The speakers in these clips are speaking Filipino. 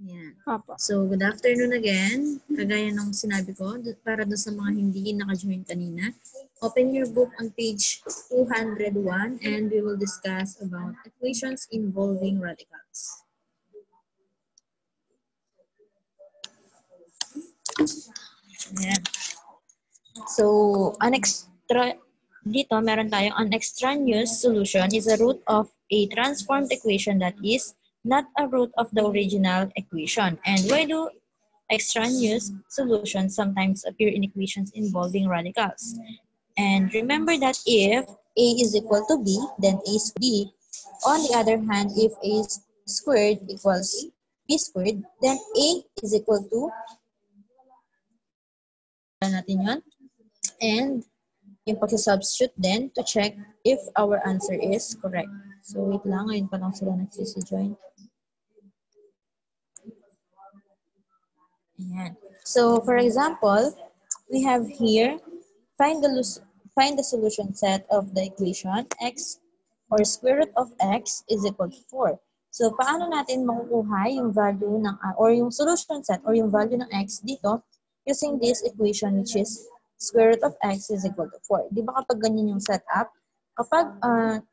Ayan. Opo. So, good afternoon again. Kagaya ng sinabi ko, para doon sa mga hindi naka-join kanina, open your book on page 201 and we will discuss about equations involving radicals. Ayan. So, dito meron tayong an extraneous solution is a root of a transformed equation that is not a root of the original equation. And why do extraneous solutions sometimes appear in equations involving radicals? And remember that if A is equal to B, then A is B. On the other hand, if A squared equals B squared, then A is equal to natin yun. And yung pag-substitute then to check if our answer is correct. So, wait lang. Ngayon pa lang sila nagsisi-join. Ayan. So, for example, we have here, find the solution set of the equation x or square root of x is equal to 4. So, paano natin makukuha yung value ng, or yung solution set or yung value ng x dito using this equation which is square root of x is equal to 4. Di ba kapag ganyan yung setup, kapag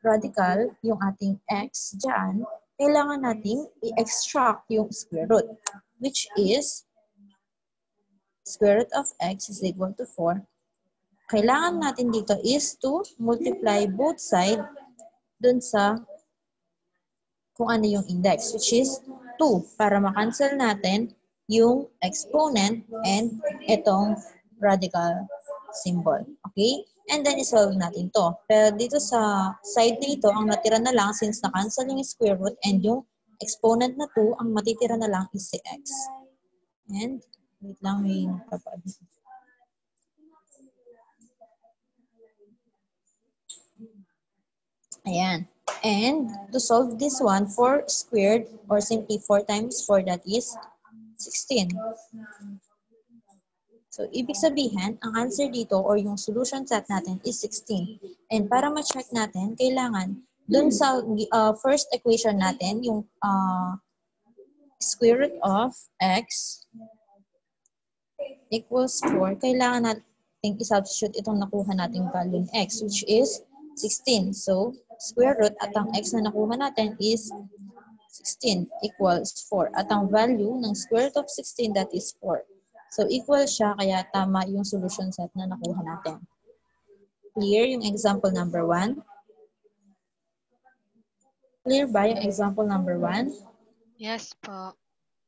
radical yung ating x dyan, kailangan nating i-extract yung square root, which is square root of x is equal to 4. Kailangan natin dito is to multiply both sides dun sa kung ano yung index, which is 2, para makancel natin yung exponent and itong radical symbol. Okay? And then, isolve natin to. Pero dito sa side na ito, ang natira na lang, since na-cancel yung square root and yung exponent na 2, ang matitira na lang is si x. And, wait lang, may nagpapaadit. Ayan. And, to solve this one, 4 squared, or simply 4 times 4, that is 16. So, ibig sabihin, ang answer dito or yung solution set natin is 16. And para ma-check natin, kailangan dun sa first equation natin, yung square root of x equals 4, kailangan natin i-substitute itong nakuha nating value ng x, which is 16. So, square root at ang x na nakuha natin is 16 equals 4. At ang value ng square root of 16, that is 4. So, equal siya, kaya tama yung solution set na nakuha natin. Clear yung example number 1? Clear ba yung example number 1? Yes po.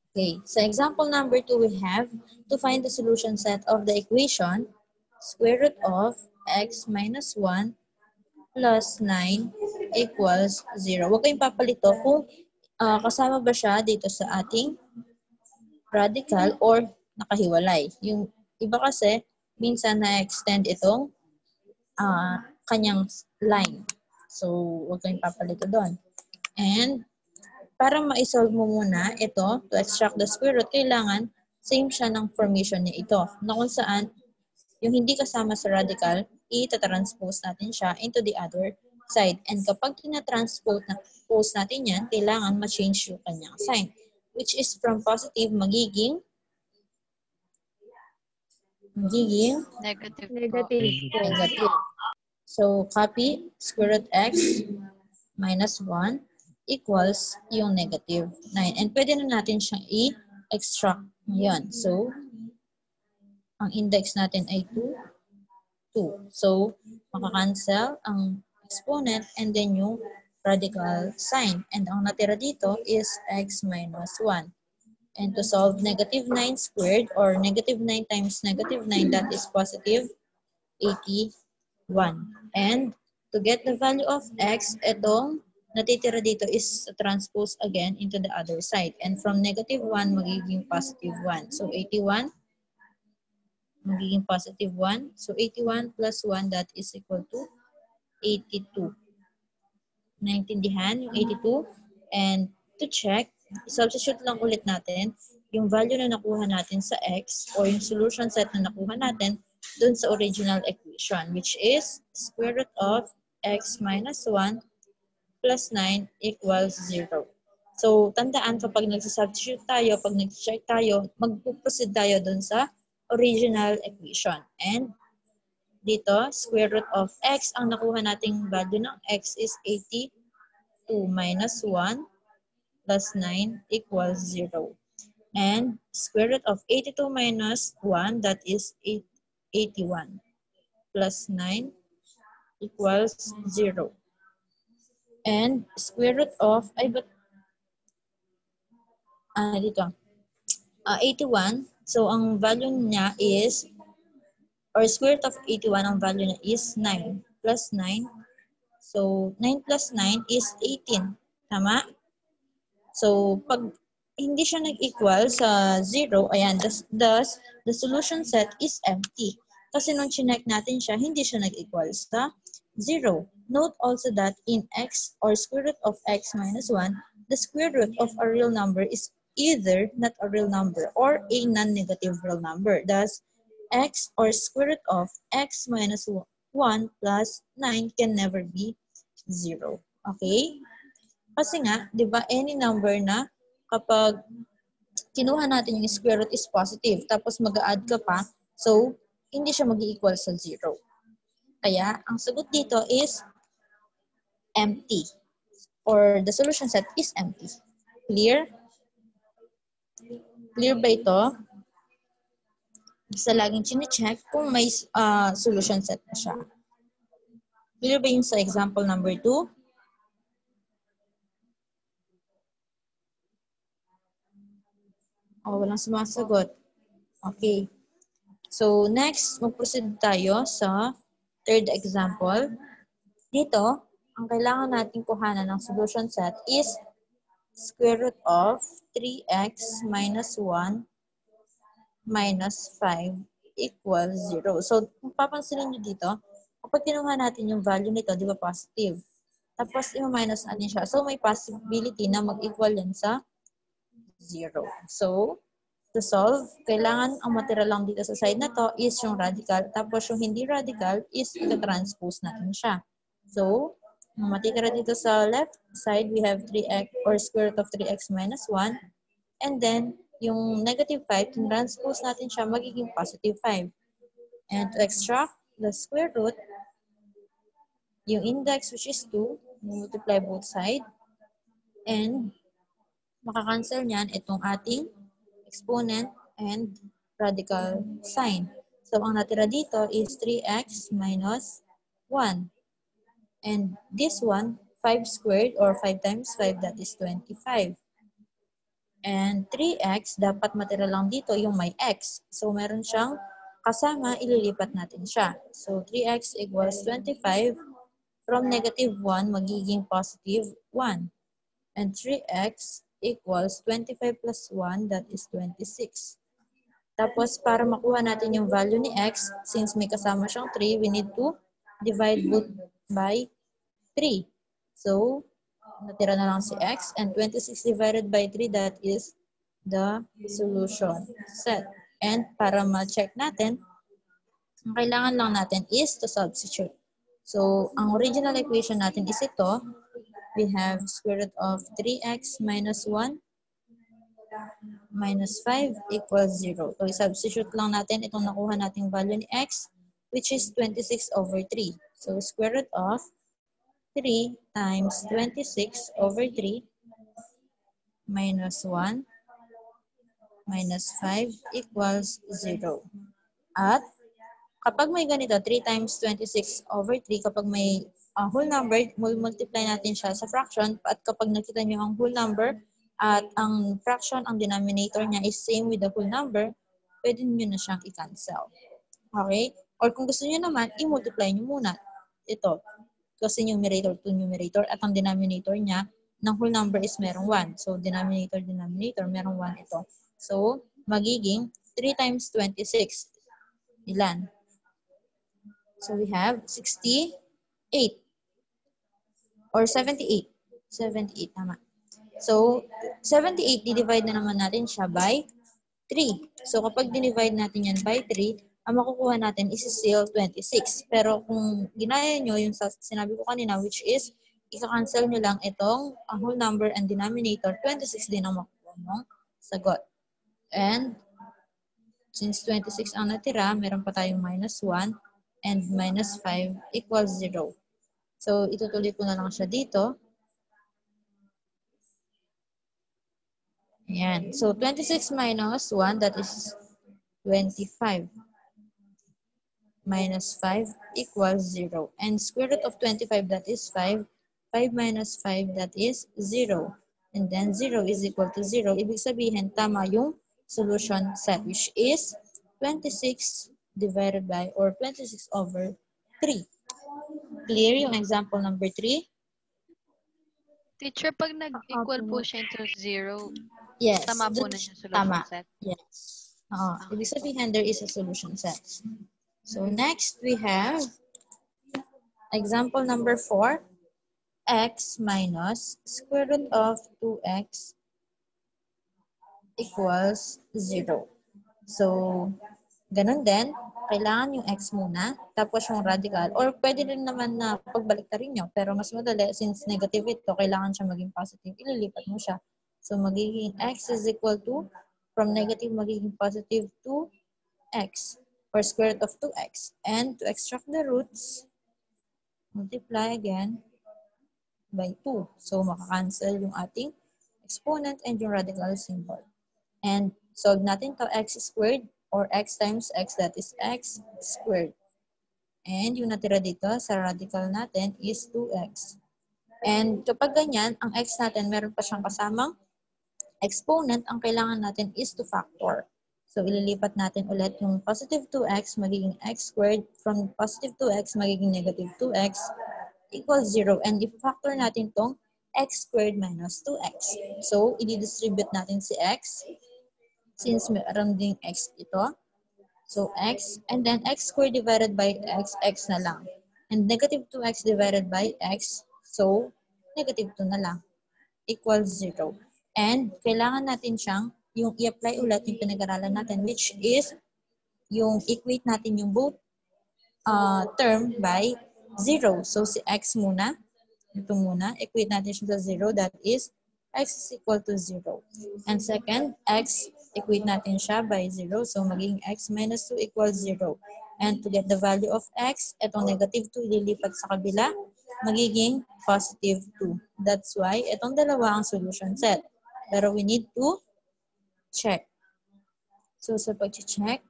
Okay. So, example number 2, we have to find the solution set of the equation square root of x minus 1 plus 9 equals 0. Huwag kayong papalito kung kasama ba siya dito sa ating radical or nakahiwalay. Yung iba kasi, minsan na-extend itong kanyang line. So, huwag kayong papalito doon. And, para ma-solve mo muna ito, to extract the square root, kailangan same siya ng formation niya ito. Na kung saan, yung hindi kasama sa radical, i-transpose natin siya into the other side. And kapag tina-transpose natin yan, kailangan ma-change yung kanyang sign. Which is from positive, magiging Negative po. negative. So, copy square root x minus 1 equals yung negative 9. And pwede na natin siyang i-extract ngayon. So, ang index natin ay 2. So, makakancel ang exponent and then yung radical sign. And ang natira dito is x minus 1. And to solve negative 9 squared or negative 9 times negative 9, that is positive 81. And to get the value of x, itong natitira dito is transpose again into the other side. And from negative 1, magiging positive 1. So 81, magiging positive 1. So 81 plus 1, that is equal to 82. Naintindihan yung 82? And to check, substitute lang ulit natin yung value na nakuha natin sa x or yung solution set na nakuha natin dun sa original equation, which is square root of x minus 1 plus 9 equals 0. So, tandaan kapag nagsasubstitute tayo, pag nag-check tayo, mag-proceed tayo dun sa original equation. And dito, square root of x, ang nakuha nating value ng x is 82 minus 1 plus 9 equals 0. And square root of 82 minus 1, that is 81 plus 9 equals 0. And square root of, dito, 81. So, ang value niya is, or square root of 81, ang value niya is 9 plus 9. So, 9 plus 9 is 18. Tama? So, pag hindi siya nag-equal sa 0, ayan, thus, the solution set is empty. Kasi nung chinek natin siya, hindi siya nag-equal sa 0. Note also that in x or square root of x minus 1, the square root of a real number is either not a real number or a non-negative real number. Thus, x or square root of x minus 1 plus 9 can never be 0. Okay? Kasi nga, di ba, any number na kapag kinuha natin yung square root is positive, tapos mag-add ka pa, so, hindi siya mag-equal sa 0. Kaya, ang sagot dito is empty. Or the solution set is empty. Clear? Clear ba ito? Basta laging chine-check kung may solution set na siya. Clear ba yung sa example number 2? Oh, walang sumasagot. Okay. So, next, mag-proceed tayo sa third example. Dito, ang kailangan natin kuhanan ng solution set is square root of 3x minus 1 minus 5 equals 0. So, kung papansinin nyo dito, kapag kinuha natin yung value nito, di ba positive? Tapos, i-minus natin siya. So, may possibility na mag-equal yan sa 0. So, to solve, kailangan ang matira lang dito sa side na to is yung radical. Tapos, yung hindi radical is ita-transpose natin siya. So, ang matitira dito sa left side, we have 3x or square root of 3x minus 1. And then, yung negative 5, transpose natin siya, magiging positive 5. And to extract the square root, yung index which is 2, multiply both sides. And, makakancel niyan itong ating exponent and radical sign. So, ang natira dito is 3x minus 1. And this one, 5 squared or 5 times 5, that is 25. And 3x, dapat matira lang dito yung may x. So, meron siyang kasama, ililipat natin siya. So, 3x equals 25. From negative 1, magiging positive 1. And 3x equals 25 plus 1, that is 26. Tapos, para makuha natin yung value ni x, since may kasama siyang 3, we need to divide both by 3. So, natira na lang si x, and 26 divided by 3, that is the solution set. And para ma-check natin, ang kailangan lang natin is to substitute. So, ang original equation natin is ito. We have square root of 3x minus 1 minus 5 equals 0. So, i-substitute lang natin itong nakuha nating value ni x, which is 26 over 3. So, square root of 3 times 26 over 3 minus 1 minus 5 equals 0. At kapag may ganito, 3 times 26 over 3, kapag may whole number, multiply natin siya sa fraction. At kapag nakita nyo ang whole number at ang fraction, ang denominator niya is same with the whole number, pwede nyo na siyang i-cancel. Okay? Or kung gusto nyo naman, i-multiply nyo muna ito. Kasi numerator to numerator at ang denominator niya ng whole number is merong 1. So, denominator, merong 1 ito. So, magiging 3 times 26. Ilan? So, we have 68. Or 78. 78, tama. So, 78, di-divide na naman natin siya by 3. So, kapag dinivide natin yan by 3, ang makukuha natin is still 26. Pero kung ginaya nyo yung sinabi ko kanina, which is ika-cancel nyo lang itong whole number and denominator, 26 din ang makuha mong sagot. And since 26 ang natira, meron pa tayong minus 1 and minus 5 equals 0. So, itutuloy ko na lang siya dito. Ayan. So, 26 minus 1, that is 25. Minus 5 equals 0. And square root of 25, that is 5. 5 minus 5, that is 0. And then 0 is equal to 0. Ibig sabihin, tama yung solution set, which is 26 divided by, or 26 over 3. Clear yung example number 3? Teacher, pag nag-equal po siya into 0, Yes. tama po na yung solution Tama. set. Yes. Ibig sabihin, there is a solution set. So next, we have example number 4. X minus square root of 2x equals 0. So, ganun din. Kailangan yung x muna, tapos yung radical. Or pwede rin naman na pagbaliktarin nyo. Pero mas madali, since negative ito, kailangan siya maging positive. Ililipat mo siya. So, magiging x is equal to, from negative magiging positive 2x, or square root of 2x. And to extract the roots, multiply again by 2. So, makakancel yung ating exponent and yung radical symbol. And solve natin to x squared, or x times x, that is x squared. And yung natira dito sa radical natin is 2x. And kapag ganyan, ang x natin, meron pa siyang kasamang exponent, ang kailangan natin is to factor. So, ililipat natin ulit yung positive 2x magiging x squared, from positive 2x magiging negative 2x equals 0. And if-factor natin tong x squared minus 2x. So, i-distribute natin si x, since meron ding x ito. So, x, and then x squared divided by x, x na lang. And negative 2x divided by x, so, negative 2 na lang, equals 0. And kailangan natin siyang, yung i-apply ulit yung pinag-aralan natin, which is, yung equate natin yung both term by 0. So, si x muna, ito muna, equate natin siya sa 0, that is, x is equal to 0. And second, x, equate natin siya by 0, so magiging x minus 2 equals 0. And to get the value of x, itong negative 2 ililipat sa kabila, magiging positive 2. That's why, itong dalawa ang solution set. Pero we need to check. So, sa pag-check,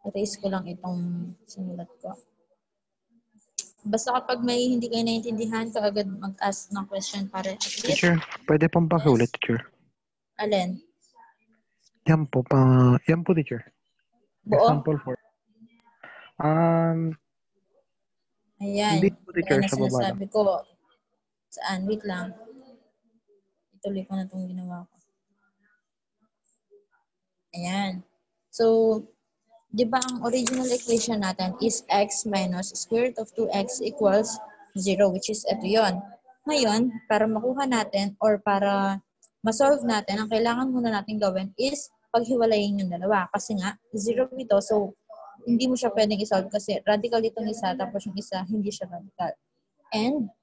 erase ko lang itong sinulat ko. Basta kapag may hindi kayo naiintindihan, kaagad mag-ask ng question para at least. Teacher, pwede pong pakiulit, teacher. Alin? Yan po, teacher. Buo? Example 4. Ayan. Hindi po, teacher, Kaya na sa baba lang. sinasabi ko. Saan? Wait lang. Ituloy ko na itong ginawa ko. Ayan. So, di ba ang original equation natin is x minus square root of 2x equals 0, which is ito yon. Ngayon, para makuha natin or para ma-solve natin, ang kailangan muna natin gawin is paghiwalayin yung dalawa. Kasi nga, 0 ito, so hindi mo siya pwedeng i-solve kasi radical itong isa, tapos yung isa, hindi siya radical. And,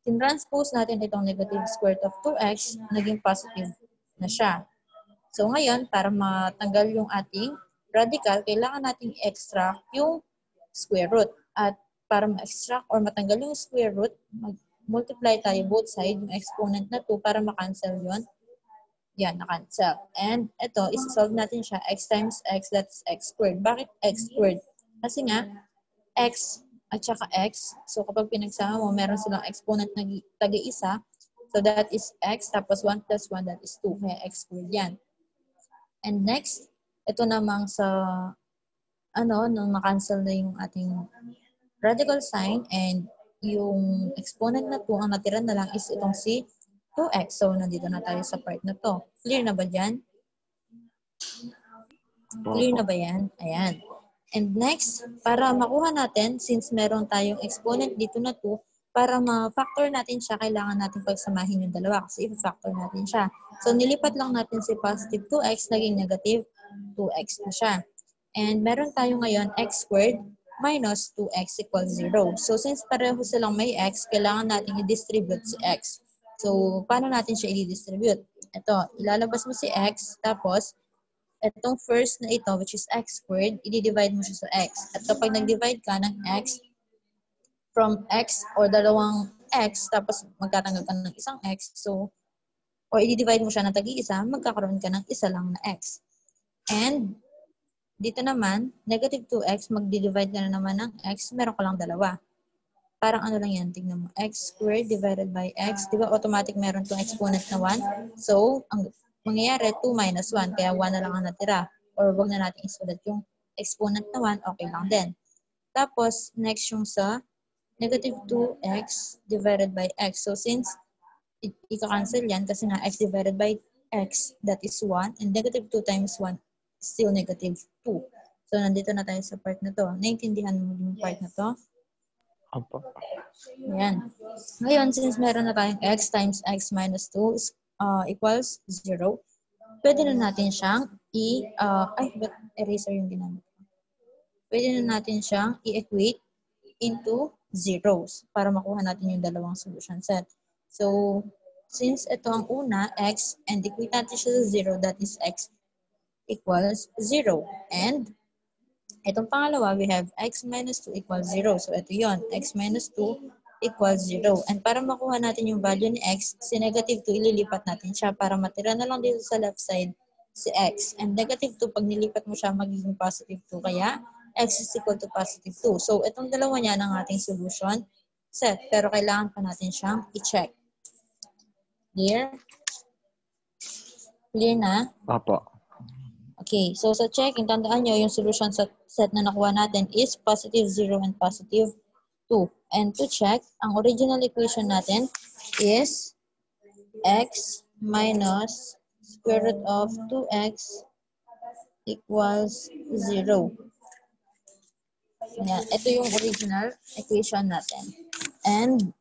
tin-transpose natin itong negative square root of 2x, naging positive na siya. So ngayon, para matanggal yung ating radical, kailangan nating extract yung square root. At para ma-extract or matanggal yung square root, mag-multiply tayo both sides, yung exponent na 2 para ma-cancel yun. Yan, na-cancel. And ito, isa-solve natin siya, x times x, that's x squared. Bakit x squared? Kasi nga, x at saka x, so kapag pinagsama mo, meron silang exponent na tagi-isa. So that is x, tapos 1 plus 1, that is 2. Kaya x squared yan. And next, ito namang sa, nung na-cancel na yung ating radical sign and yung exponent na 2, ang natira na lang is itong si 2x. So, nandito na tayo sa part na to. Clear na ba dyan? Clear na ba yan? Ayan. And next, para makuha natin, since meron tayong exponent dito na 2, para ma-factor natin siya, kailangan natin pagsamahin yung dalawa kasi i-factor natin siya. So, nilipat lang natin si positive 2x, naging negative 2x na siya. And meron tayo ngayon x squared minus 2x equals 0. So, since pareho silang may x, kailangan natin i-distribute si x. So, paano natin siya i-distribute? Ito, ilalabas mo si x, tapos, itong first na ito, which is x squared, i-divide mo siya sa x. At kapag nag-divide ka ng x, from x or dalawang x, tapos magtatanggal ka ng isang x, so, or i-divide mo siya ng tag-iisa, magkakaroon ka ng isa lang na x. And, dito naman, negative 2x, mag-divide ka na naman ng x, meron ka lang dalawa. Parang ano lang yan, tignan mo. X squared divided by x. Di ba automatic meron itong exponent na 1? So, ang mangyayari, 2 minus 1. Kaya 1 na lang ang natira. Or wag na natin isulat yung exponent na 1, okay lang din. Tapos, next yung sa negative 2x divided by x. So, since ika-cancel yan, kasi nga x divided by x, that is 1. And negative 2 times 1 still negative 2. So, nandito na tayo sa part na to. Naintindihan mo yung part na to? Opo. Ayan. Ngayon, since meron na tayong x times x minus 2 equals 0, pwede na natin siyang but eraser yung ginamit ko. Pwede na natin siyang i-equate into zeros para makuha natin yung dalawang solution set. So, since ito ang una, x, and equate natin siya sa 0, that is x equals 0. And itong pangalawa, we have x minus 2 equals 0. So, ito yon, x minus 2 equals 0. And para makuha natin yung value ni x, si negative 2, ililipat natin siya para matira na lang dito sa left side si x. And negative 2, pag nilipat mo siya, magiging positive 2. Kaya, x is equal to positive 2. So, itong dalawa niya ng ating solution set. Pero kailangan pa natin siyang i-check. Clear? Clear na? Opo. Okay, so sa checking, tandaan nyo, yung solution set na nakuha natin is positive 0 and positive 2. And to check, ang original equation natin is x minus square root of 2x equals 0. Ayan, ito yung original equation natin. And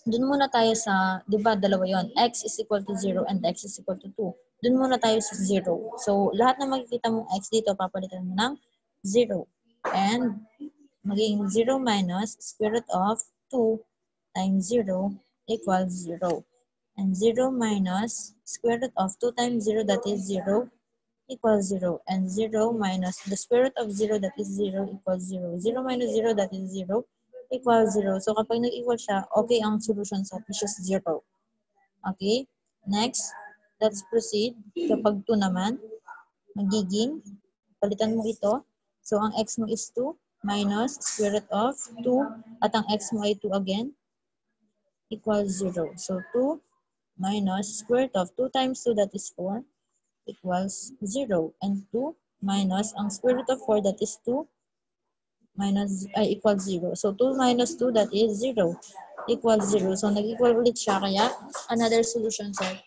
dun muna tayo sa, di ba, dalawa yon, x is equal to 0 and x is equal to 2. Dun muna tayo sa 0. So, lahat na makikita mong x dito, papalitan mo ng 0. And, magiging 0 minus square root of 2 times 0 equals 0. And 0 minus square root of 2 times 0, that is 0, equals 0. And 0 minus the square root of 0, that is 0, equals 0. 0 minus 0, that is 0, equals 0. So, kapag nag-equal siya, okay ang solution set, which is 0. Okay? Next, let's proceed. Kapag 2 naman, magiging, palitan mo ito. So, ang x mo is 2 minus square root of 2 at ang x mo ay 2 again equals 0. So, 2 minus square root of 2 times 2, that is 4, equals 0. And 2 minus ang square root of 4, that is 2, minus, equals 0. So, 2 minus 2, that is 0, equals 0. So, nag-equal ulit siya, kaya another solution set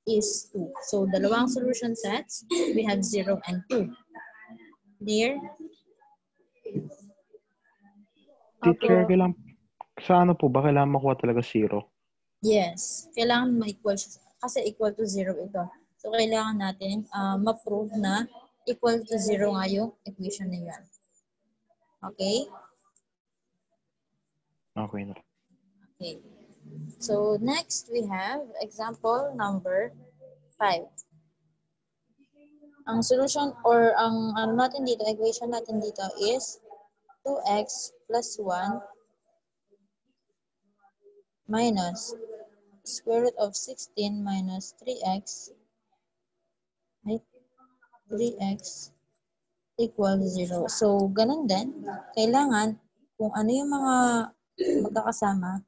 is 2. So, dalawang solution sets, we have 0 and 2. Clear? Teacher, Opo. sa ano po ba, kailangan makuha talaga 0? Yes. Kailangan ma-equal siya. Kasi equal to 0 ito. So, kailangan natin ma-prove na equal to 0 nga yung equation na yan. Okay? Okay na. Okay. So, next we have example number 5. Ang solution or ang ano natin dito, equation natin dito is 2x plus 1 minus square root of 16 minus 3x, right? 3x equals 0. So, ganun din. Kailangan, kung ano yung mga magkakasama,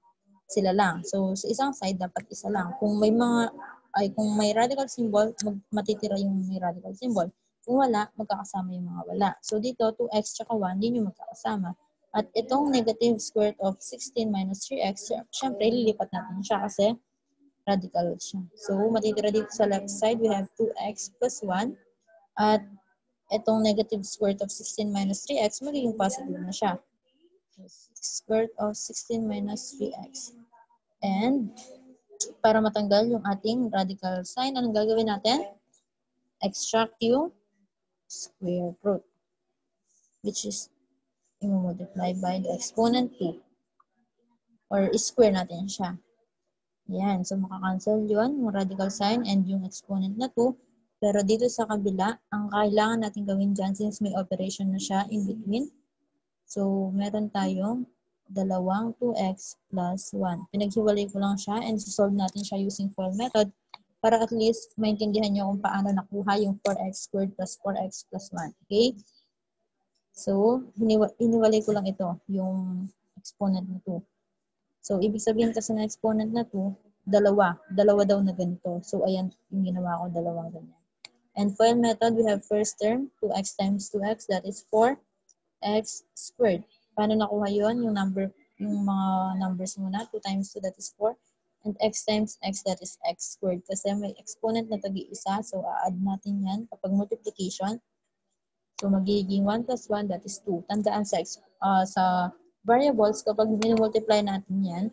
sila lang. So, sa isang side, dapat isa lang. Kung may radical symbol, matitira yung may radical symbol. Kung wala, magkakasama yung mga wala. So, dito, 2x tsaka 1, din yung magkakasama. At itong negative square root of 16 minus 3x, syempre, lilipat natin siya kasi radical siya. So, matitira dito sa left side, we have 2x plus 1. At itong negative square root of 16 minus 3x, magiging positive na siya. Square root of 16 minus 3x. And, para matanggal yung ating radical sign, anong gagawin natin? Extract yung square root, which is i-multiply by the exponent 2. Or square natin siya. Yan. So, makakancel yun, yung radical sign and yung exponent na 2. Pero dito sa kabila, ang kailangan natin gawin dyan since may operation na siya in between. So, meron tayong dalawang 2x plus 1. Pinaghiwalay ko lang siya and solve natin siya using FOIL method para at least maintindihan nyo kung paano nakuha yung 4x squared plus 4x plus 1. Okay? So, iniwalay ko lang ito, yung exponent na 2. So, ibig sabihin kasi ng exponent na 2, dalawa daw na ganito. So, ayan yung ginawa ko, dalawang ganyan. And FOIL method, we have first term, 2x times 2x, that is 4x squared. Paano nakuha yun? Yung mga numbers muna, 2 times 2, that is 4. And x times x, that is x squared. Kasi may exponent na tagi-isa, so a-add natin yan kapag multiplication. So, magiging 1 plus 1, that is 2. Tandaan sa variables, kapag minimultiply natin yan,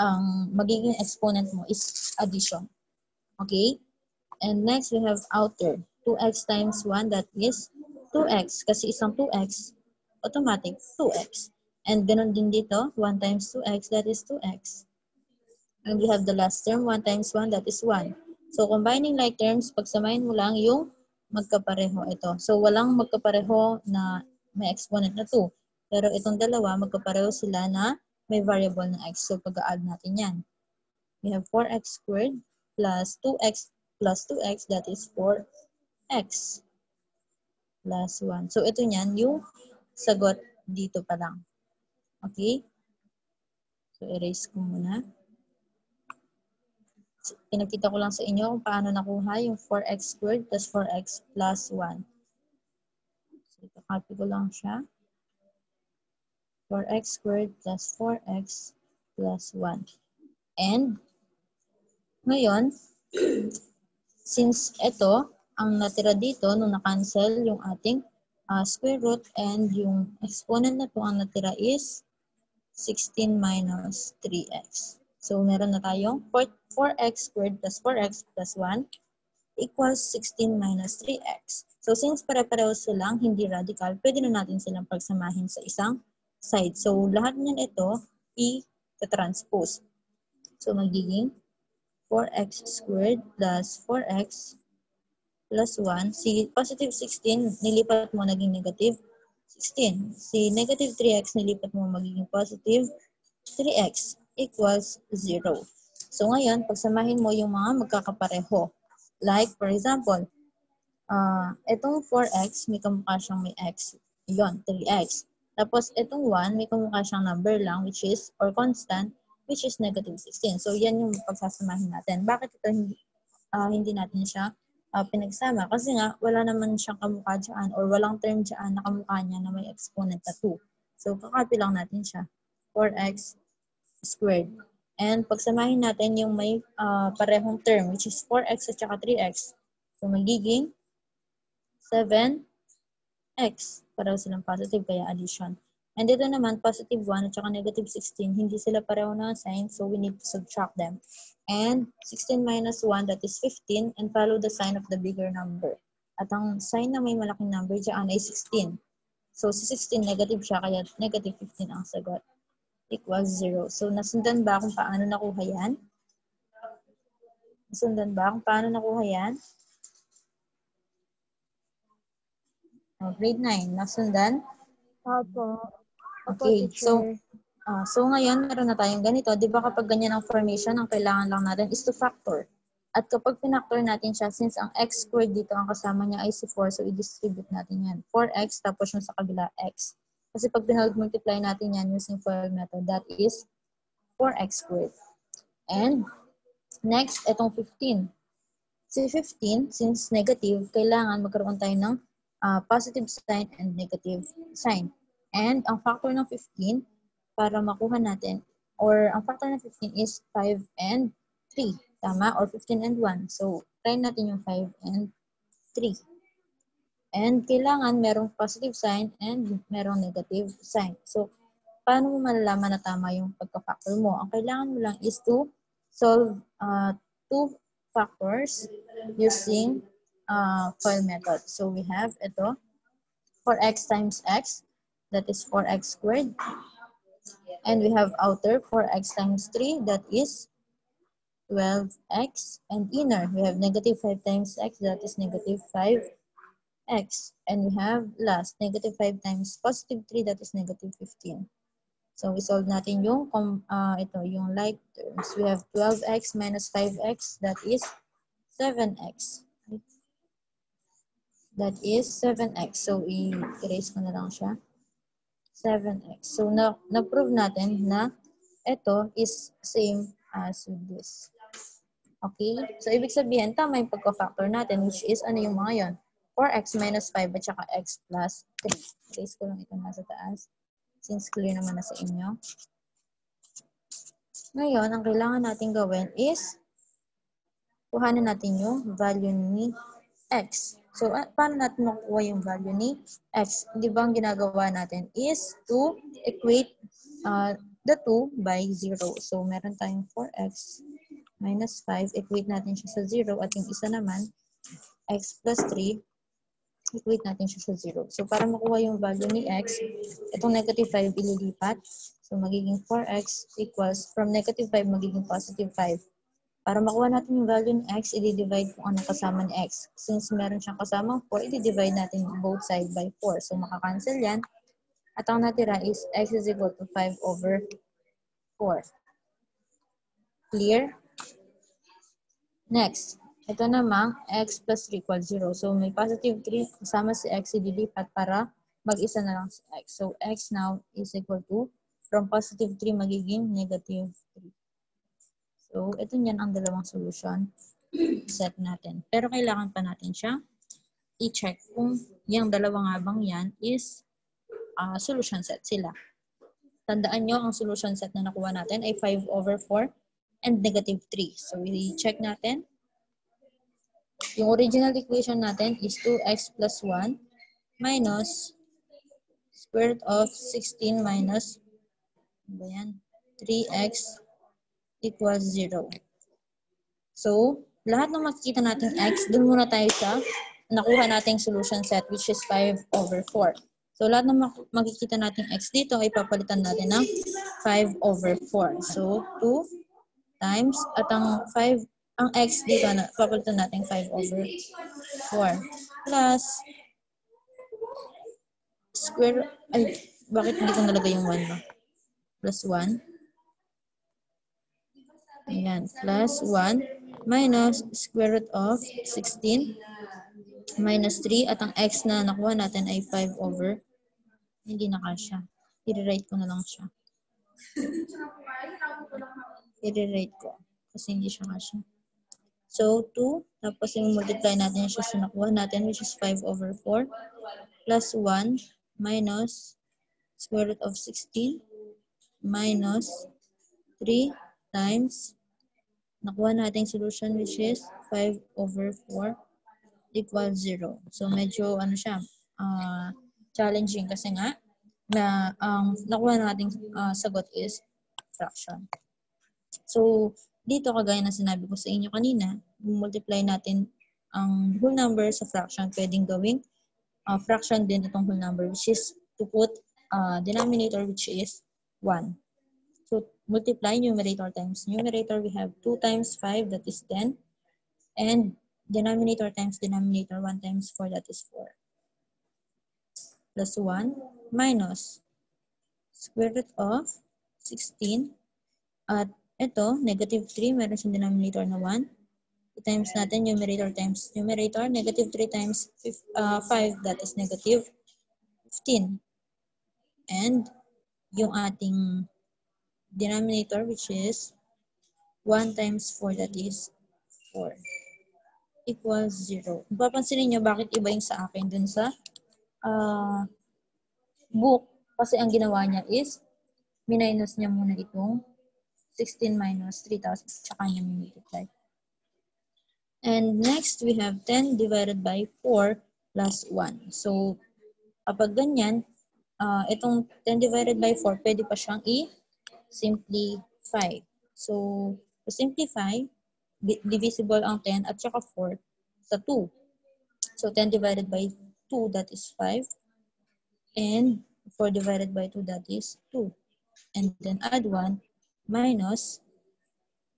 ang magiging exponent mo is addition. Okay? And next, we have outer. 2x times 1, that is 2x. Kasi isang 2x, automatic 2x. And ganun din dito, 1 times 2x, that is 2x. And we have the last term, 1 times 1, that is 1. So, combining like terms, pagsamahin mo lang yung magkapareho ito. So, walang magkapareho na may exponent na 2. Pero itong dalawa, magkapareho sila na may variable ng x. So, pag-add natin yan. We have 4x squared plus 2x plus 2x, that is 4x plus 1. So, ito niyan, yung sagot dito pa lang. Okay? So, erase ko muna. So, pinakita ko lang sa inyo kung paano nakuha yung 4x squared plus 4x plus 1. So, ito-copy ko lang siya. 4x squared plus 4x plus 1. And, ngayon, since ito, ang natira dito, nung na-cancel yung ating square root and yung exponent na to, ang natira is 16 minus 3x. So, meron na tayong 4x squared plus 4x plus 1 equals 16 minus 3x. So, since pare-pareho silang hindi radical, pwede na natin silang pagsamahin sa isang side. So, lahat niyan ito, i-transpose. So, magiging 4x squared plus 4x plus 1. Si positive 16, nilipat mo naging negative 16. Si negative 3x, nilipat mo magiging positive 3x equals 0. So ngayon, pagsamahin mo yung mga magkakapareho. Like, for example, itong 4x, may kamukha siyang may x. Yun, 3x. Tapos, itong 1, may kamukha siyang number lang, which is, or constant, which is negative 16. So, yan yung pagsasamahin natin. Bakit ito hindi natin siya pinagsama? Kasi nga, wala naman siyang kamukha dyan or walang term dyan na kamukha niya na may exponent na 2. So, kakopy lang natin siya. 4x squared. And pagsamahin natin yung may parehong term, which is 4x at saka 3x. So, magiging 7x. Pareho silang positive, kaya addition. And dito naman, positive 1 at saka negative 16, hindi sila pareho ng sign, so we need to subtract them. And 16 minus 1, that is 15, and follow the sign of the bigger number. At ang sign na may malaking number dyan ay 16. So, si 16 negative siya, kaya negative 15 ang sagot. Equals 0. So, nasundan ba kung paano nakuha yan? Nasundan ba kung paano nakuha yan? Grade 9. Nasundan? Opo. Okay. So ngayon, meron na tayong ganito. Di ba kapag ganyan ang formation, ang kailangan lang natin is to factor. At kapag pinactor natin siya, since ang x squared dito, ang kasama niya ay si 4, so i-distribute natin yan. 4x, tapos yung sa kabila, x. Kasi pag pinag-multiply natin yan using FOIL method, that is 4x squared. And next, itong 15. Si 15, since negative, kailangan magkaroon tayo ng positive sign and negative sign. And ang factor ng 15, para makuha natin, or ang factor ng 15 is 5 and 3. Tama? Or 15 and 1. So, try natin yung 5 and 3. And kailangan merong positive sign and merong negative sign. So, paano mo malalaman na tama yung pagka-factor mo? Ang kailangan mo lang is to solve two factors using FOIL method. So, we have ito, 4x times x. that is 4x squared. And we have outer 4x times 3, that is 12x. And inner, we have negative 5 times x, that is negative 5x. And we have last, negative 5 times positive 3, that is negative 15. So, we solve natin yung, yung like terms. We have 12x minus 5x, that is 7x. That is 7x. So, i-erase ko na lang siya. 7x. So, na-prove natin na ito is same as with this. Okay? So, ibig sabihin, tama yung pagka-factor natin, which is, ano yung mga yon? 4x minus 5 at saka x plus 3. Erase ko lang ito nasa taas. Since clear naman na sa inyo. Ngayon, ang kailangan natin gawin is kuhanin natin yung value ni x. So, paano natin makuha yung value ni x? Di ba ang ginagawa natin is to equate the 2 by 0. So, meron tayong 4x minus 5. Equate natin siya sa 0. At yung isa naman, x plus 3. Equate natin siya sa 0. So, para makuha yung value ni x, itong negative 5 ililipat. So, magiging 4x equals, from negative 5, magiging positive 5. Para makuha natin yung value ni x, i-divide kung anong kasama ni x. Since meron siyang kasamang 4, i-divide natin both side by 4. So, makakancel yan. At ang natira is x is equal to 5 over 4. Clear? Next. Ito namang x plus 3 equals 0. So, may positive 3 kasama si x, ililipat para mag-isa na lang si x. So, x now is equal to, from positive 3 magiging negative 3. So, ito yan ang dalawang solution set natin. Pero kailangan pa natin siya i-check kung yung dalawang habang yan is solution set sila. Tandaan nyo, ang solution set na nakuha natin ay 5 over 4 and negative 3. So, i-check natin. Yung original equation natin is 2x plus 1 minus square root of 16 minus 3x equals 0. So, lahat ng makikita natin x, dun muna tayo sa nakuha nating solution set, which is 5 over 4. So, lahat ng makikita natin x dito ay papalitan natin ng 5 over 4. So, 2 times, at ang x dito, papalitan natin 5 over 4. Plus, square, bakit hindi ko nalagay yung 1 ba? Plus 1. Ayan, plus 1 minus square root of 16 minus 3. At ang x na nakuha natin ay 5 over, hindi na kasya. I-rewrite ko na lang siya. I-rewrite ko kasi hindi siya kasya. So, 2, tapos yung multiply natin siya sa nakuha natin, which is 5 over 4, plus 1 minus square root of 16 minus 3 times nakuha natin solution, which is 5 over 4 equals 0. So, medyo siya, challenging kasi nga na nakuha nating sagot is fraction. So, dito kagaya na sinabi ko sa inyo kanina, multiply natin ang whole number sa fraction. Pwedeng gawing fraction din itong whole number, which is to put denominator, which is 1. So, multiply numerator times numerator. We have 2 times 5, that is 10. And denominator times denominator, 1 times 4, that is 4. Plus 1 minus square root of 16. At ito, negative 3, meron siyang denominator na 1. I-times natin numerator times numerator. Negative 3 times 5, that is negative 15. And yung ating denominator, which is 1 times 4, that is 4, equals 0. Papansinin nyo bakit iba yung sa akin dun sa book. Kasi ang ginawa niya is, minus niya muna itong 16 minus 3,000, tsaka niya multiply. And next, we have 10 divided by 4 plus 1. So, kapag ganyan, itong 10 divided by 4, pwede pa siyang i-simplify. So, to simplify, divisible ang 10 at saka 4 sa 2. So, 10 divided by 2, that is 5. And 4 divided by 2, that is 2. And then add 1 minus,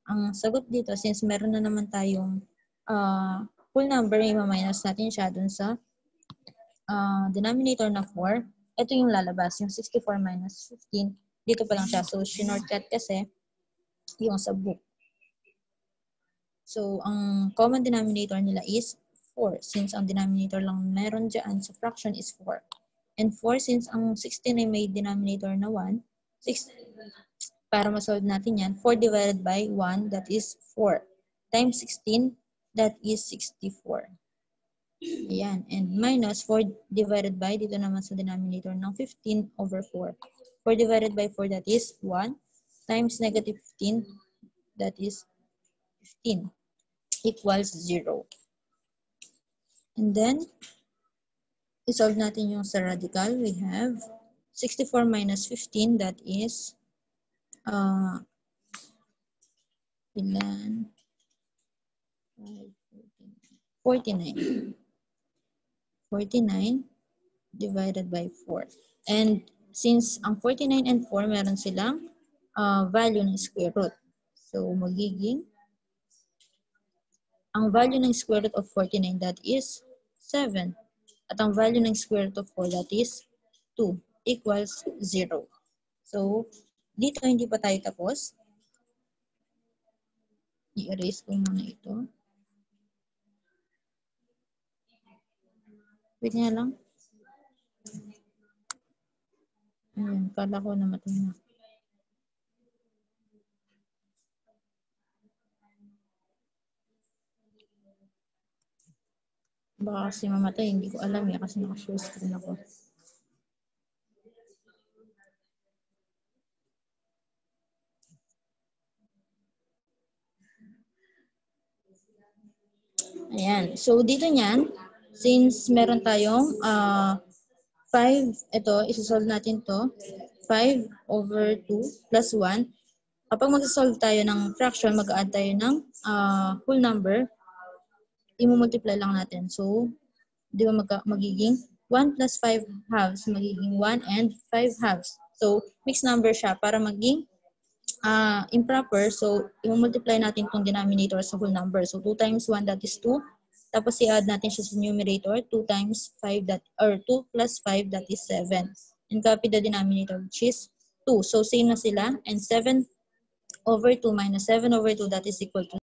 ang sagot dito, since meron na naman tayong whole number, i-minus natin siya dun sa denominator na 4. Ito yung lalabas, yung 64 minus 15. Dito pa lang siya. So, shortcut kasi yung sa book. So, ang common denominator nila is 4. Since ang denominator lang meron dyan sa fraction is 4. And 4, since ang 16 ay may denominator na 1, para ma-solve natin yan, 4 divided by 1, that is 4. Times 16, that is 64. Ayan. And minus 4 divided by, dito naman sa denominator ng 15 over 4. 4 divided by 4, that is 1. Times negative 15, that is 15. Equals 0. And then, isolve natin yung sa radical. We have 64 minus 15, that is ilan? 49. 49 divided by 4. And since ang 49 and 4, meron silang value ng square root. So, magiging, ang value ng square root of 49, that is 7. At ang value ng square root of 4, that is 2, equals 0. So, dito hindi pa tayo tapos. I-erase ko muna ito. Wait nga lang. Ayan, kala ko namatay na. Baka kasi mamatay, hindi ko alam eh, kasi naka-share screen ako. Ayan. So, dito niyan, since meron tayong 5, ito, isa-solve natin to. 5 over 2 plus 1. Kapag mag-solve tayo ng fraction, mag-add tayo ng whole number, i-multiply lang natin. So, di ba magiging 1 plus 5 halves, magiging 1 and 5 halves. So, mixed number siya para maging improper. So, i-multiply natin itong denominator sa whole number. So, 2 times 1, that is 2. Tapos, i-add natin siya sa numerator. 2 times 5, or 2 plus 5, that is 7. And copy the denominator, which is 2. So, same na sila. And 7 over 2 minus 7 over 2, that is equal to